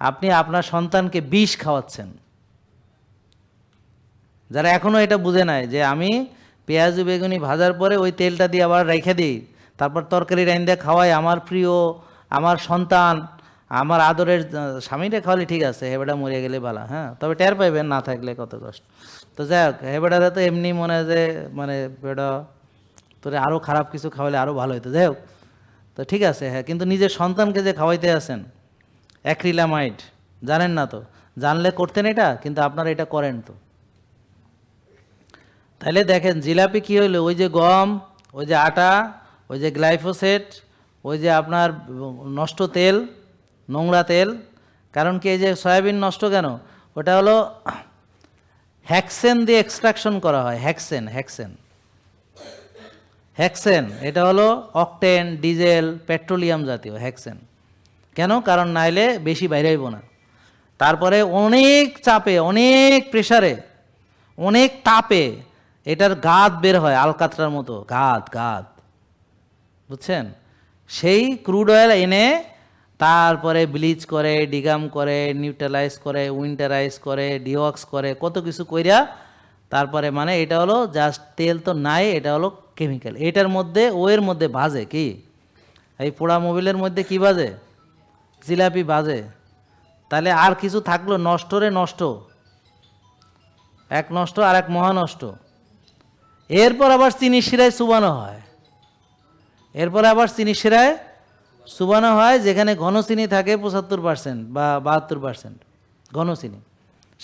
আপনি আপনার সন্তানকে বিষ খাওয়াচ্ছেন। যারা এখনো এটা বুঝে নাই যে আমি পেঁয়াজু বেগুনি ভাজার পরে ওই তেলটা দিয়ে আবার রেখে দিই, তারপর তরকারি রাইন্দা খাওয়াই আমার প্রিয়, আমার সন্তান, আমার আদরের স্বামীটা খাওয়ালে ঠিক আছে, হেবেটা মরে গেলে ভালো, হ্যাঁ, তবে টের পাইবেন না থাকলে কত কষ্ট। তো যাই হোক, হেবেটাতে তো এমনি মনে হয় যে মানে বেটা তোরে আরও খারাপ কিছু খাওয়ালে আরও ভালো হতো। যাই হোক, তো ঠিক আছে, হ্যাঁ, কিন্তু নিজের সন্তানকে যে খাওয়াইতে আছেন অ্যাক্রিলামাইড, জানেন না তো, জানলে করতেন এটা, কিন্তু আপনারা এটা করেন তো। তাহলে দেখেন জিলাপি কী হইলো, ওই যে গম, ওই যে আটা, ওই যে গ্লাইফোসেট, ওই যে আপনার নষ্ট তেল, নোংরা তেল। কারণ কি, এই যে সয়াবিন নষ্ট কেন, ওটা হলো হ্যাক্সেন দিয়ে এক্সট্রাকশন করা হয়। হ্যাক্সেন, হ্যাক্সেন, হ্যাক্সেন, এটা হলো অকটেন, ডিজেল, পেট্রোলিয়াম জাতীয় হ্যাক্সেন। কেন? কারণ নাইলে বেশি বাইরে হইব না। তারপরে অনেক চাপে, অনেক প্রেসারে, অনেক তাপে এটার গাদ বের হয়, আলকাতরার মতো গাদ, গাদ, বুঝছেন? সেই ক্রুড অয়েল এনে তারপরে ব্লিচ করে, ডিগাম করে, নিউট্রালাইজ করে, উইন্টারাইজ করে, ডিওক্স করে, কত কিছু কইরা তারপরে, মানে এটা হলো জাস্ট তেল তো নাই, এটা হলো কেমিক্যাল। এটার মধ্যে, ওয়ের মধ্যে ভাজে কি, এই পোড়া মোবিলের মধ্যে কি বাজে, জিলাপি বাজে। তাহলে আর কিছু থাকলো? নষ্ট রে নষ্ট, এক নষ্ট আর এক মহা নষ্ট। এরপর আবার চিনি শিরায় চুবানো হয়, এরপরে আবার চিনি শিরায় চুবানো হয়, যেখানে ঘন চিনি থাকে 75% বা 72% ঘন চিনি,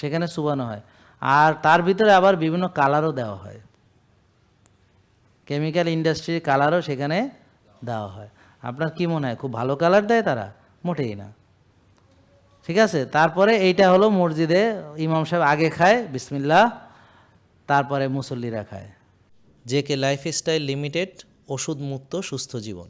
সেখানে চুবানো হয়। আর তার ভিতরে আবার বিভিন্ন কালারও দেওয়া হয়, কেমিক্যাল ইন্ডাস্ট্রির কালারও সেখানে দেওয়া হয়। আপনার কি মনে হয় খুব ভালো কালার দেয় তারা? মোটেই না। ঠিক আছে, তারপরে এইটা হলো মসজিদে ইমাম সাহেব আগে খায় বিসমিল্লাহ, তারপরে মুসল্লিরা খায়। জেকে লাইফস্টাইল লিমিটেড, ওষুধ মুক্ত সুস্থ জীবন।